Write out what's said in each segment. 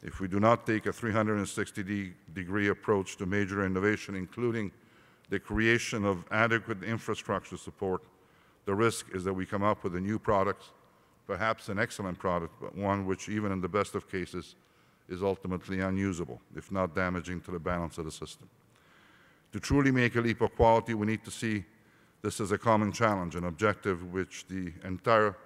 If we do not take a 360-degree approach to major innovation, including the creation of adequate infrastructure support, the risk is that we come up with a new product, perhaps an excellent product, but one which, even in the best of cases, is ultimately unusable, if not damaging to the balance of the system. To truly make a leap of quality, we need to see this as a common challenge, an objective which the entire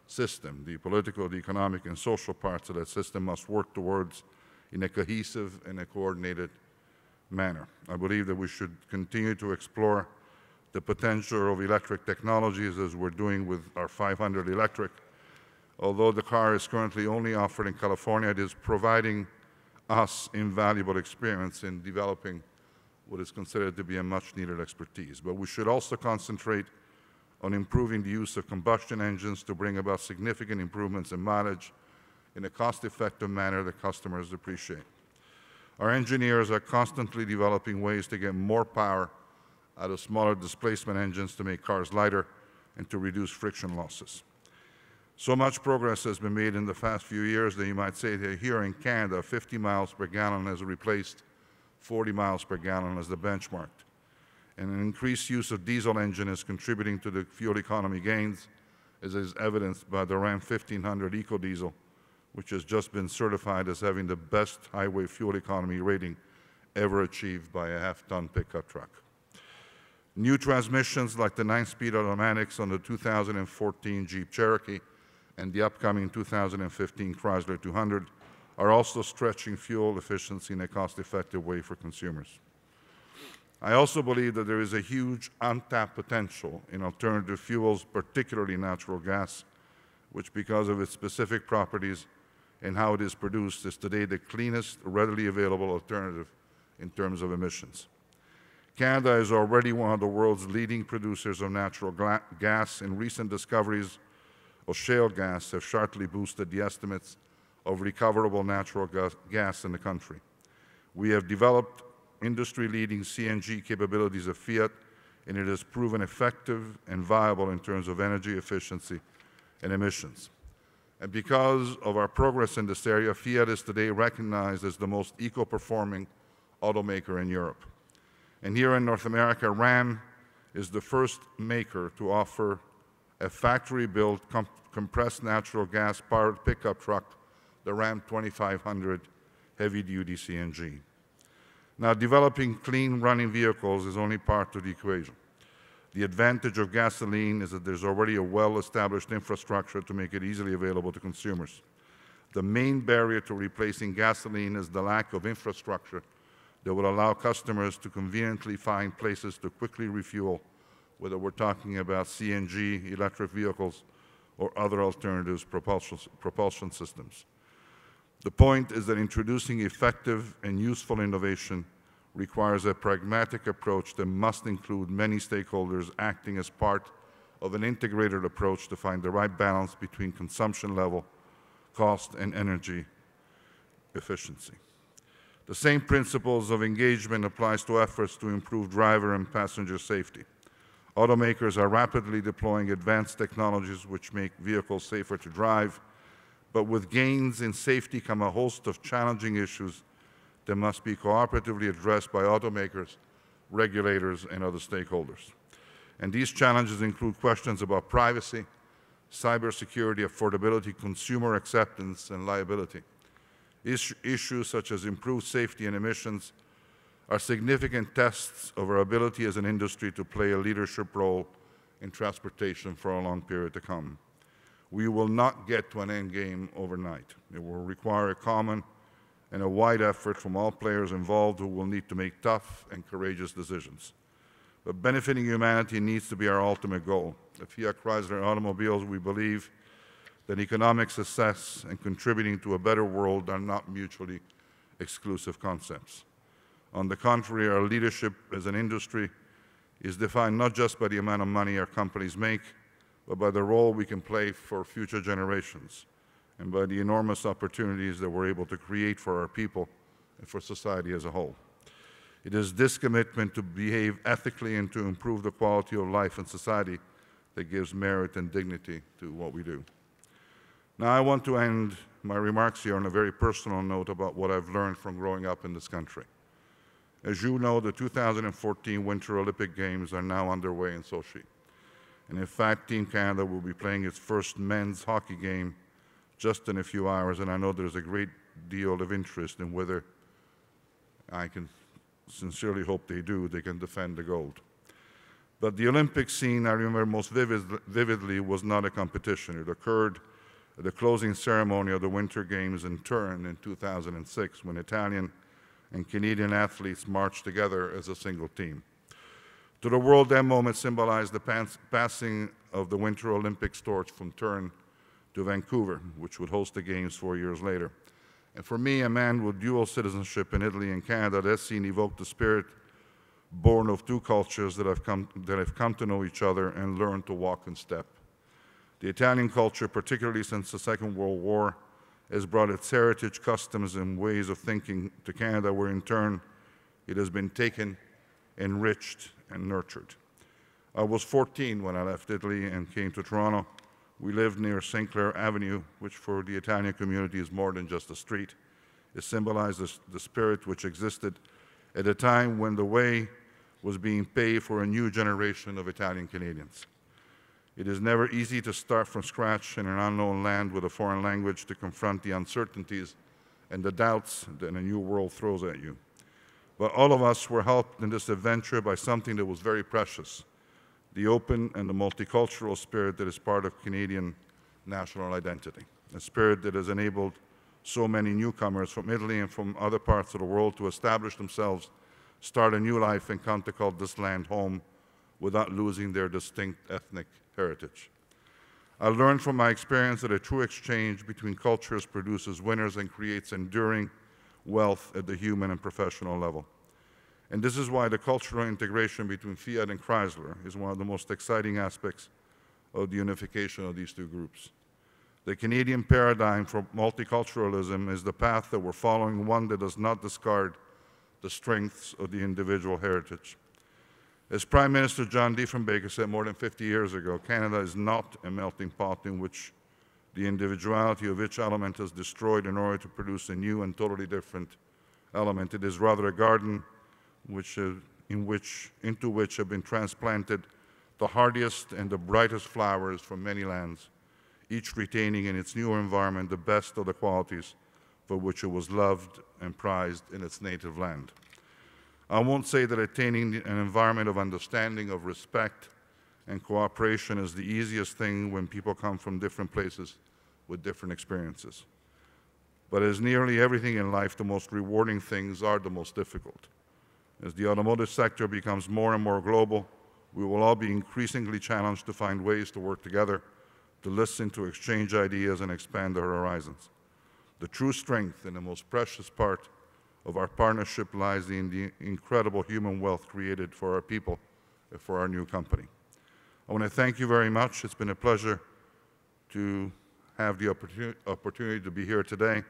system, the political, the economic, and social parts of that system must work towards in a cohesive and a coordinated manner. I believe that we should continue to explore the potential of electric technologies as we're doing with our 500 electric. Although the car is currently only offered in California, it is providing us invaluable experience in developing what is considered to be a much-needed expertise. But we should also concentrate on improving the use of combustion engines to bring about significant improvements in mileage in a cost-effective manner that customers appreciate. Our engineers are constantly developing ways to get more power out of smaller displacement engines to make cars lighter and to reduce friction losses. So much progress has been made in the past few years that you might say that here in Canada, 50 miles per gallon has replaced 40 miles per gallon as the benchmark. And an increased use of diesel engine is contributing to the fuel economy gains, as is evidenced by the Ram 1500 EcoDiesel, which has just been certified as having the best highway fuel economy rating ever achieved by a half-ton pickup truck. New transmissions like the 9-speed automatics on the 2014 Jeep Cherokee and the upcoming 2015 Chrysler 200 are also stretching fuel efficiency in a cost-effective way for consumers. I also believe that there is a huge untapped potential in alternative fuels, particularly natural gas, which, because of its specific properties and how it is produced, is today the cleanest, readily available alternative in terms of emissions. Canada is already one of the world's leading producers of natural gas, and recent discoveries of shale gas have sharply boosted the estimates of recoverable natural gas in the country. We have developed industry-leading CNG capabilities of Fiat, and it has proven effective and viable in terms of energy efficiency and emissions. And because of our progress in this area, Fiat is today recognized as the most eco-performing automaker in Europe. And here in North America, Ram is the first maker to offer a factory-built compressed natural gas-powered pickup truck, the Ram 2500 heavy-duty CNG. Now, developing clean running vehicles is only part of the equation. The advantage of gasoline is that there's already a well-established infrastructure to make it easily available to consumers. The main barrier to replacing gasoline is the lack of infrastructure that will allow customers to conveniently find places to quickly refuel, whether we're talking about CNG, electric vehicles, or other alternatives propulsion systems. The point is that introducing effective and useful innovation requires a pragmatic approach that must include many stakeholders acting as part of an integrated approach to find the right balance between consumption level, cost, and energy efficiency. The same principles of engagement applies to efforts to improve driver and passenger safety. Automakers are rapidly deploying advanced technologies which make vehicles safer to drive, but with gains in safety come a host of challenging issues that must be cooperatively addressed by automakers, regulators, and other stakeholders. And these challenges include questions about privacy, cybersecurity, affordability, consumer acceptance, and liability. Issues such as improved safety and emissions are significant tests of our ability as an industry to play a leadership role in transportation for a long period to come. We will not get to an end game overnight. It will require a common and a wide effort from all players involved who will need to make tough and courageous decisions. But benefiting humanity needs to be our ultimate goal. At Fiat Chrysler Automobiles, we believe that economic success and contributing to a better world are not mutually exclusive concepts. On the contrary, our leadership as an industry is defined not just by the amount of money our companies make, but by the role we can play for future generations and by the enormous opportunities that we're able to create for our people and for society as a whole. It is this commitment to behave ethically and to improve the quality of life in society that gives merit and dignity to what we do. Now, I want to end my remarks here on a very personal note about what I've learned from growing up in this country. As you know, the 2014 Winter Olympic Games are now underway in Sochi. And in fact, Team Canada will be playing its first men's hockey game just in a few hours, and I know there's a great deal of interest in whether, I can sincerely hope they do, they can defend the gold. But the Olympic scene I remember most vividly was not a competition. It occurred at the closing ceremony of the Winter Games in Turin in 2006, when Italian and Canadian athletes marched together as a single team. To the world, that moment symbolized the passing of the Winter Olympics torch from Turin to Vancouver, which would host the Games 4 years later. And for me, a man with dual citizenship in Italy and Canada, that scene evoked the spirit born of two cultures that have come to know each other and learned to walk in step. The Italian culture, particularly since the Second World War, has brought its heritage, customs, and ways of thinking to Canada, where in turn it has been taken, enriched, and nurtured. I was 14 when I left Italy and came to Toronto. We lived near St. Clair Avenue, which for the Italian community is more than just a street. It symbolized the spirit which existed at a time when the way was being paved for a new generation of Italian Canadians. It is never easy to start from scratch in an unknown land with a foreign language to confront the uncertainties and the doubts that a new world throws at you. But all of us were helped in this adventure by something that was very precious, the open and the multicultural spirit that is part of Canadian national identity, a spirit that has enabled so many newcomers from Italy and from other parts of the world to establish themselves, start a new life, and come to call this land home without losing their distinct ethnic heritage. I learned from my experience that a true exchange between cultures produces winners and creates enduring wealth at the human and professional level. And this is why the cultural integration between Fiat and Chrysler is one of the most exciting aspects of the unification of these two groups. The Canadian paradigm for multiculturalism is the path that we're following, one that does not discard the strengths of the individual heritage. As Prime Minister John Diefenbaker said more than 50 years ago, Canada is not a melting pot in which the individuality of each element is destroyed in order to produce a new and totally different element. It is rather a garden into which have been transplanted the hardiest and the brightest flowers from many lands, each retaining in its new environment the best of the qualities for which it was loved and prized in its native land. I won't say that attaining an environment of understanding, of respect, and cooperation is the easiest thing when people come from different places with different experiences. But as nearly everything in life, the most rewarding things are the most difficult. As the automotive sector becomes more and more global, we will all be increasingly challenged to find ways to work together, to listen, to exchange ideas, and expand our horizons. The true strength and the most precious part of our partnership lies in the incredible human wealth created for our people and for our new company. I want to thank you very much. It's been a pleasure to have the opportunity to be here today.